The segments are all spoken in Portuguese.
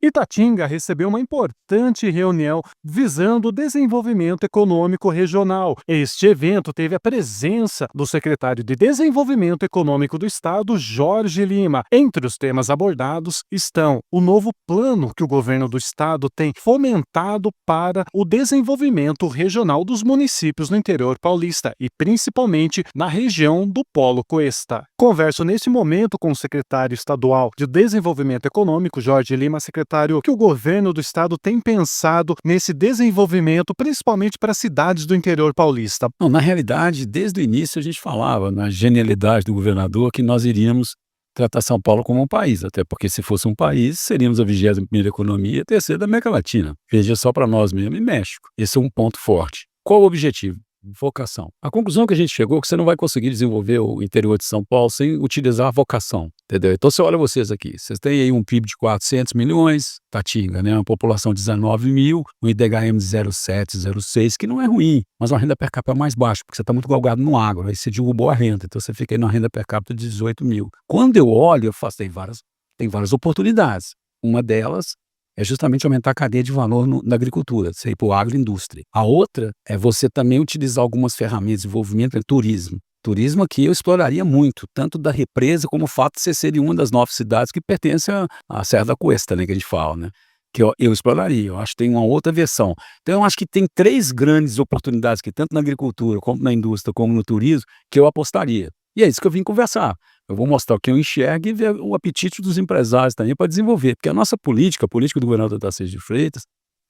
Itatinga recebeu uma importante reunião visando o desenvolvimento econômico regional. Este evento teve a presença do secretário de Desenvolvimento Econômico do Estado, Jorge Lima. Entre os temas abordados estão o novo plano que o governo do estado tem fomentado para o desenvolvimento regional dos municípios no interior paulista e principalmente na região do Polo Cuesta. Converso neste momento com o secretário estadual de Desenvolvimento Econômico, Jorge Lima. Secretário, que o governo do estado tem pensado nesse desenvolvimento, principalmente para as cidades do interior paulista? Não, na realidade, desde o início a gente falava na genialidade do governador que nós iríamos tratar São Paulo como um país, até porque se fosse um país, seríamos a 21ª economia e a terceira da América Latina. Veja só para nós mesmo e México. Esse é um ponto forte. Qual o objetivo? Vocação. A conclusão que a gente chegou é que você não vai conseguir desenvolver o interior de São Paulo sem utilizar a vocação, entendeu? Então você olha vocês aqui, vocês têm aí um PIB de 400 milhões, Tatinga, né? Uma população de 19 mil, um IDHM de 0,7, 0,6, que não é ruim, mas uma renda per capita mais baixa, porque você está muito galgado no agro, aí você derrubou a renda, então você fica aí numa renda per capita de 18 mil. Quando eu olho, eu faço, tem várias oportunidades. Uma delas é justamente aumentar a cadeia de valor na agricultura, isso aí para o agroindústria. A outra é você também utilizar algumas ferramentas de desenvolvimento, turismo. Turismo aqui eu exploraria muito, tanto da represa como o fato de você ser uma das 9 cidades que pertence à Serra da Cuesta, né, que a gente fala, né? Que eu exploraria, eu acho que tem uma outra versão. Então eu acho que tem 3 grandes oportunidades que tanto na agricultura, como na indústria, como no turismo, que eu apostaria. E é isso que eu vim conversar. Eu vou mostrar o que eu enxergo e ver o apetite dos empresários também para desenvolver. Porque a nossa política, a política do governador Tarcísio de Freitas,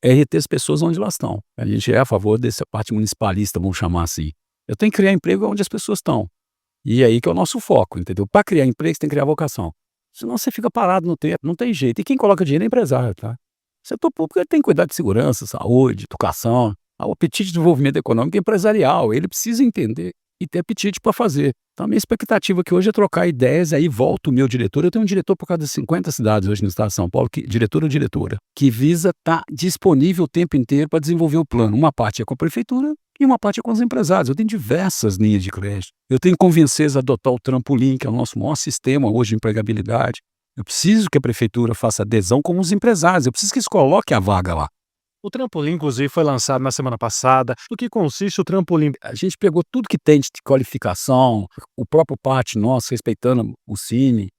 é reter as pessoas onde elas estão. A gente é a favor dessa parte municipalista, vamos chamar assim. Eu tenho que criar emprego onde as pessoas estão. E é aí que é o nosso foco, entendeu? Para criar emprego, você tem que criar vocação. Senão você fica parado no tempo, não tem jeito. E quem coloca dinheiro é empresário, tá? O setor público ele tem que cuidar de segurança, saúde, educação. O apetite de desenvolvimento econômico é empresarial. Ele precisa entender e ter apetite para fazer. Então, a minha expectativa aqui hoje é trocar ideias, aí volta o meu diretor. Eu tenho um diretor por causa de 50 cidades hoje no estado de São Paulo, diretor ou diretora, que visa estar disponível o tempo inteiro para desenvolver o plano. Uma parte é com a prefeitura e uma parte é com os empresários. Eu tenho diversas linhas de crédito. Eu tenho que convencê-los a adotar o trampolim, que é o nosso maior sistema hoje de empregabilidade. Eu preciso que a prefeitura faça adesão como os empresários. Eu preciso que eles coloquem a vaga lá. O trampolim, inclusive, foi lançado na semana passada. Do que consiste o trampolim? A gente pegou tudo que tem de qualificação, o próprio pátio nosso, respeitando o Cine.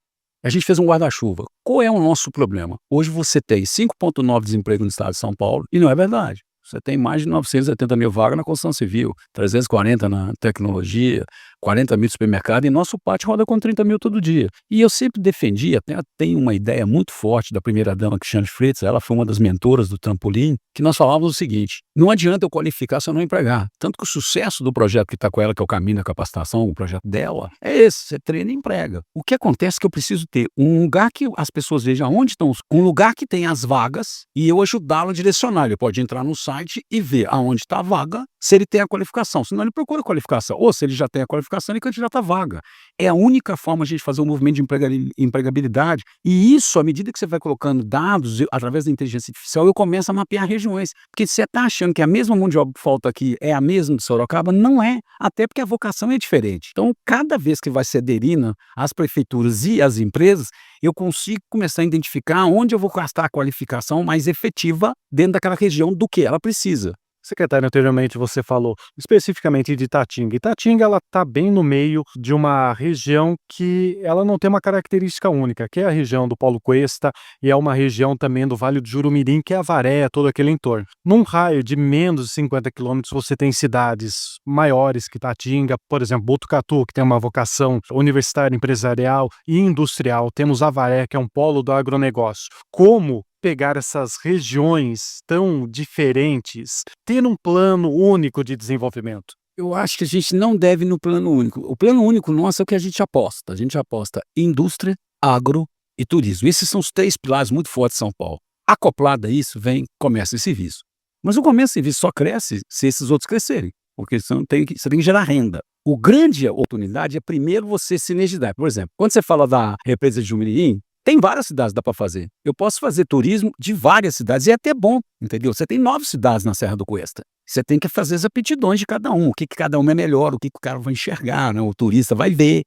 A gente fez um guarda-chuva. Qual é o nosso problema? Hoje você tem 5,9 desemprego no estado de São Paulo e não é verdade. Você tem mais de 980 mil vagas na construção civil, 340 na tecnologia, 40 mil no supermercado e nosso pátio roda com 30 mil todo dia. E eu sempre defendi, até tenho uma ideia muito forte da primeira-dama Cristiane Freitas, ela foi uma das mentoras do trampolim, que nós falávamos o seguinte: não adianta eu qualificar se eu não empregar. Tanto que o sucesso do projeto que está com ela, que é o Caminho da Capacitação, o projeto dela, é esse: você treina e emprega. O que acontece é que eu preciso ter um lugar que as pessoas vejam onde estão, um lugar que tem as vagas e eu ajudá-lo a direcionar. Ele pode entrar no site e ver aonde está a vaga, se ele tem a qualificação. Senão ele procura a qualificação. Ou se ele já tem a qualificação, ele candidata a vaga. É a única forma de a gente fazer um movimento de empregabilidade. E isso, à medida que você vai colocando dados, através da inteligência artificial, eu começo a mapear regiões. Porque se você está achando que a mesma mão de obra que falta aqui é a mesma de Sorocaba, não é. Até porque a vocação é diferente. Então, cada vez que vai se aderindo às prefeituras e às empresas, eu consigo começar a identificar onde eu vou gastar a qualificação mais efetiva dentro daquela região do que ela precisa. Secretário, anteriormente você falou especificamente de Itatinga. Itatinga, ela está bem no meio de uma região que ela não tem uma característica única, que é a região do Polo Cuesta e é uma região também do Vale do Jurumirim, que é Avaré, todo aquele entorno. Num raio de menos de 50 quilômetros, você tem cidades maiores que Itatinga, por exemplo, Botucatu, que tem uma vocação universitária, empresarial e industrial. Temos Avaré, que é um polo do agronegócio. Como pegar essas regiões tão diferentes, ter um plano único de desenvolvimento? Eu acho que a gente não deve ir no plano único. O plano único nosso é o que a gente aposta. A gente aposta indústria, agro e turismo. Esses são os 3 pilares muito fortes de São Paulo. Acoplado a isso vem comércio e serviço. Mas o comércio e serviço só cresce se esses outros crescerem, porque você tem que gerar renda. O grande oportunidade é primeiro você sinergizar. Por exemplo, quando você fala da represa de Jumirim, tem várias cidades que dá para fazer. Eu posso fazer turismo de várias cidades e é até bom, entendeu? Você tem 9 cidades na Serra do Cuesta. Você tem que fazer as aptidões de cada um, o que cada um é melhor, o que o cara vai enxergar, né? O turista vai ver.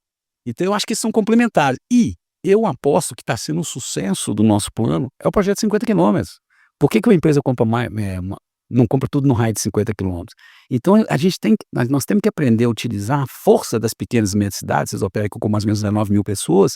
Então eu acho que são complementares. E Eu aposto que está sendo um sucesso do nosso plano é o projeto 50 quilômetros. Por que uma empresa compra não compra tudo no raio de 50 quilômetros? Então a gente nós temos que aprender a utilizar a força das pequenas e médias cidades, vocês operam com mais ou menos 19 mil pessoas,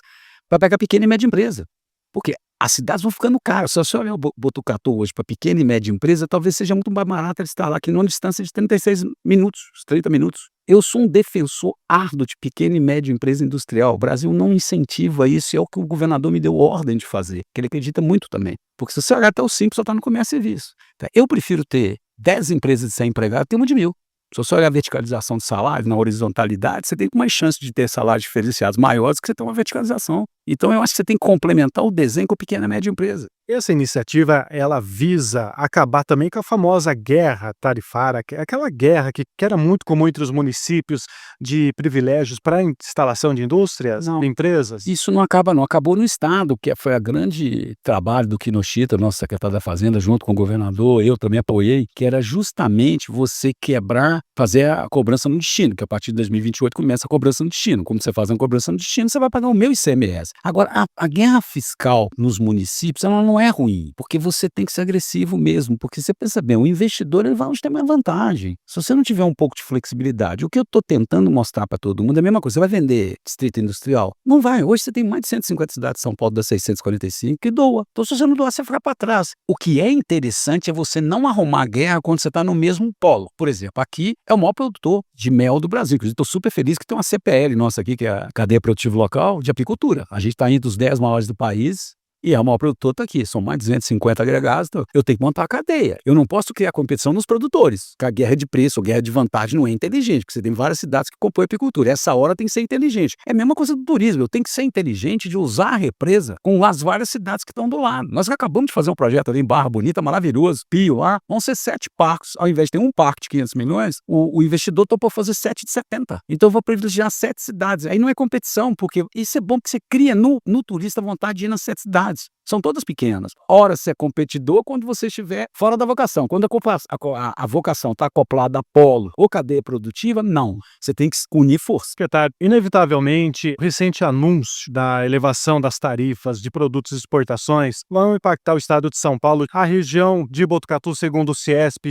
para pegar pequena e média empresa. Porque as cidades vão ficando caras. Se você olhar o Botucatu hoje para pequena e média empresa, talvez seja muito mais barato ele estar lá, que numa distância de 36 minutos, 30 minutos. Eu sou um defensor árduo de pequena e média empresa industrial. O Brasil não incentiva isso, e é o que o governador me deu ordem de fazer, que ele acredita muito também. Porque se você olhar até o simples, só está no comércio e serviço. Tá? Eu prefiro ter 10 empresas de 100 empregados do que uma de 1.000. Se você olhar a verticalização de salários, na horizontalidade, você tem mais chance de ter salários diferenciados maiores que você ter uma verticalização. Então, eu acho que você tem que complementar o desenho com a pequena e média empresa. Essa iniciativa, ela visa acabar também com a famosa guerra tarifária, aquela guerra que era muito comum entre os municípios de privilégios para a instalação de indústrias, Não. de empresas. Isso não acaba não, acabou no Estado, que foi a grande trabalho do Kinoshita, nosso secretário da Fazenda, junto com o governador, eu também apoiei, que era justamente você quebrar, fazer a cobrança no destino, que a partir de 2028 começa a cobrança no destino. Como você faz uma cobrança no destino, você vai pagar o meu ICMS. Agora, a guerra fiscal nos municípios, ela não é ruim, porque você tem que ser agressivo mesmo, porque você pensa bem, o investidor ele vai onde tem mais vantagem. Se você não tiver um pouco de flexibilidade, o que eu estou tentando mostrar para todo mundo é a mesma coisa. Você vai vender distrito industrial? Não vai. Hoje você tem mais de 150 cidades de São Paulo das 645 que doa. Então, se você não doar, você fica para trás. O que é interessante é você não arrumar guerra quando você está no mesmo polo. Por exemplo, aqui é o maior produtor de mel do Brasil. Inclusive, estou super feliz que tem uma CPL nossa aqui, que é a Cadeia Produtiva Local de Apicultura. A gente está entre os 10 maiores do país. E o maior produtor está aqui, são mais de 250 agregados, então eu tenho que montar a cadeia. Eu não posso criar competição nos produtores, porque a guerra de preço, a guerra de vantagem não é inteligente, porque você tem várias cidades que compõem a apicultura. Essa hora tem que ser inteligente. É a mesma coisa do turismo, eu tenho que ser inteligente de usar a represa com as várias cidades que estão do lado. Nós acabamos de fazer um projeto ali em Barra Bonita, maravilhoso, Pio lá, vão ser 7 parques, ao invés de ter um parque de 500 milhões, o investidor topou fazer 7 de 70. Então eu vou privilegiar 7 cidades. Aí não é competição, porque isso é bom que você cria no turista vontade de ir nas 7 cidades. São todas pequenas. Ora, você é competidor quando você estiver fora da vocação. Quando a vocação está acoplada a polo ou cadeia produtiva, não. Você tem que unir força. Secretário, inevitavelmente, o recente anúncio da elevação das tarifas de produtos e exportações vão impactar o estado de São Paulo. A região de Botucatu, segundo o Ciesp,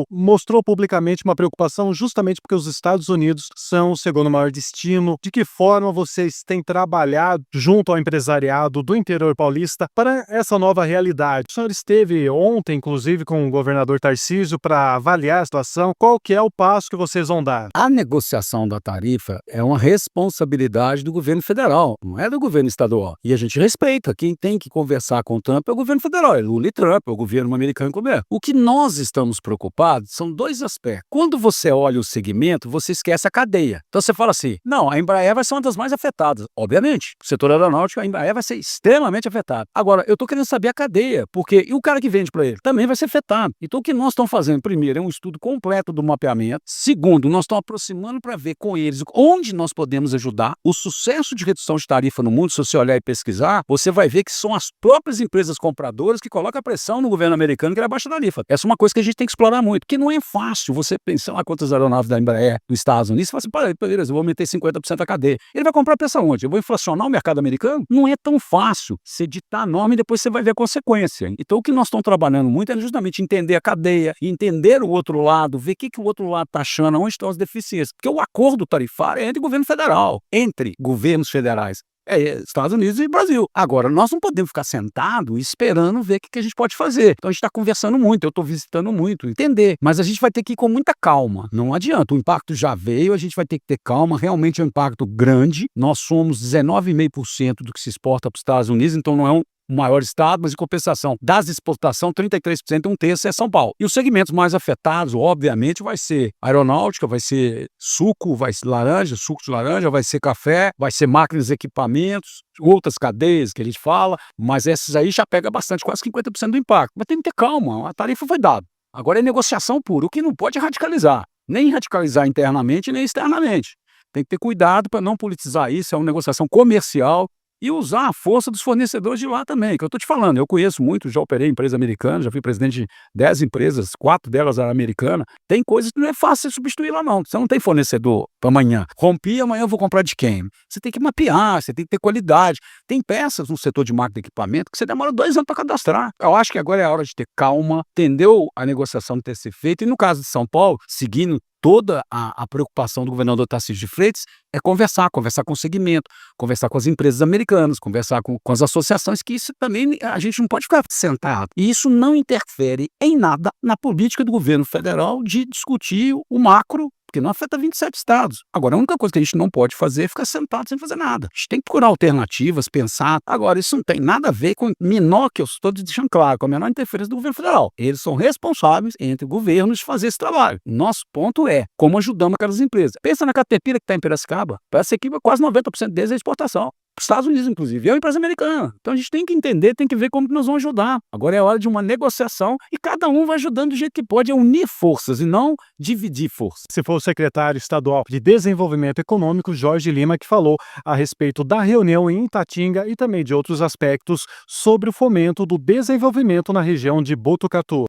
mostrou publicamente uma preocupação justamente porque os Estados Unidos são o segundo maior destino. De que forma vocês têm trabalhado junto ao empresariado do interior paulista para essa nova realidade? O senhor esteve ontem, inclusive, com o governador Tarcísio para avaliar a situação. Qual que é o passo que vocês vão dar? A negociação da tarifa é uma responsabilidade do governo federal, não é do governo estadual. E a gente respeita. Quem tem que conversar com o Trump é o governo federal, é Lula e Trump, é o governo americano e governo. O que nós estamos preocupados são 2 aspectos. Quando você olha o segmento, você esquece a cadeia. Então você fala assim, não, a Embraer vai ser uma das mais afetadas. Obviamente, o setor aeronáutico, a Embraer vai ser extremamente afetada. Agora, eu estou querendo saber a cadeia, porque e o cara que vende para ele também vai ser afetado. Então, o que nós estamos fazendo, primeiro, é um estudo completo do mapeamento. Segundo, nós estamos aproximando para ver com eles onde nós podemos ajudar. O sucesso de redução de tarifa no mundo, se você olhar e pesquisar, você vai ver que são as próprias empresas compradoras que colocam a pressão no governo americano que ele abaixa a tarifa. Essa é uma coisa que a gente tem que explorar muito, porque não é fácil você pensar lá quantas aeronaves da Embraer dos Estados Unidos, você fala assim, beleza, eu vou meter 50% da cadeia. Ele vai comprar a peça onde? Eu vou inflacionar o mercado americano? Não é tão fácil você ditar a norma e depois você vai ver a consequência. Então, o que nós estamos trabalhando muito é justamente entender a cadeia, entender o outro lado, ver o que o outro lado está achando, onde estão as deficiências. Porque o acordo tarifário é entre o governo federal, entre governos federais. Estados Unidos e Brasil. Agora, nós não podemos ficar sentados esperando ver o que a gente pode fazer. Então, a gente está conversando muito, eu estou visitando muito, entender. Mas a gente vai ter que ir com muita calma. Não adianta, o impacto já veio, a gente vai ter que ter calma. Realmente é um impacto grande. Nós somos 19,5% do que se exporta para os Estados Unidos, então não é o maior estado, mas em compensação das exportações, 33%, um terço é São Paulo. E os segmentos mais afetados, obviamente, vai ser aeronáutica, vai ser suco, vai ser laranja, suco de laranja, vai ser café, vai ser máquinas e equipamentos, outras cadeias que a gente fala, mas essas aí já pega bastante, quase 50% do impacto. Mas tem que ter calma, a tarifa foi dada. Agora é negociação pura, o que não pode é radicalizar, nem radicalizar internamente, nem externamente. Tem que ter cuidado para não politizar isso, é uma negociação comercial. e usar a força dos fornecedores de lá também, que eu estou te falando, eu conheço muito, já operei em empresa americana, já fui presidente de 10 empresas, 4 delas eram americanas. Tem coisas que não é fácil você substituir lá não. Você não tem fornecedor para amanhã. Rompi, amanhã eu vou comprar de quem? Você tem que mapear, você tem que ter qualidade. Tem peças no setor de máquina e equipamento que você demora 2 anos para cadastrar. Eu acho que agora é a hora de ter calma, entendeu a negociação ter que ser feita. E no caso de São Paulo, seguindo toda a preocupação do governador Tarcísio de Freitas, é conversar com o segmento, conversar com as empresas americanas, conversar com as associações, que isso também a gente não pode ficar sentado. E isso não interfere em nada na política do governo federal de discutir o macro, porque não afeta 27 estados. Agora, a única coisa que a gente não pode fazer é ficar sentado sem fazer nada. A gente tem que procurar alternativas, pensar. Agora, isso não tem nada a ver com menor, que eu estou deixando claro, com a menor interferência do governo federal. Eles são responsáveis, entre governos, de fazer esse trabalho. Nosso ponto é como ajudamos aquelas empresas. Pensa na Caterpillar que está em Piracicaba. Essa equipe, quase 90% deles é exportação. Estados Unidos, inclusive, é uma empresa americana. Então a gente tem que entender, tem que ver como que nós vamos ajudar. Agora é hora de uma negociação e cada um vai ajudando do jeito que pode, é unir forças e não dividir forças. Se for o secretário estadual de Desenvolvimento Econômico, Jorge Lima, que falou a respeito da reunião em Itatinga e também de outros aspectos sobre o fomento do desenvolvimento na região de Botucatu.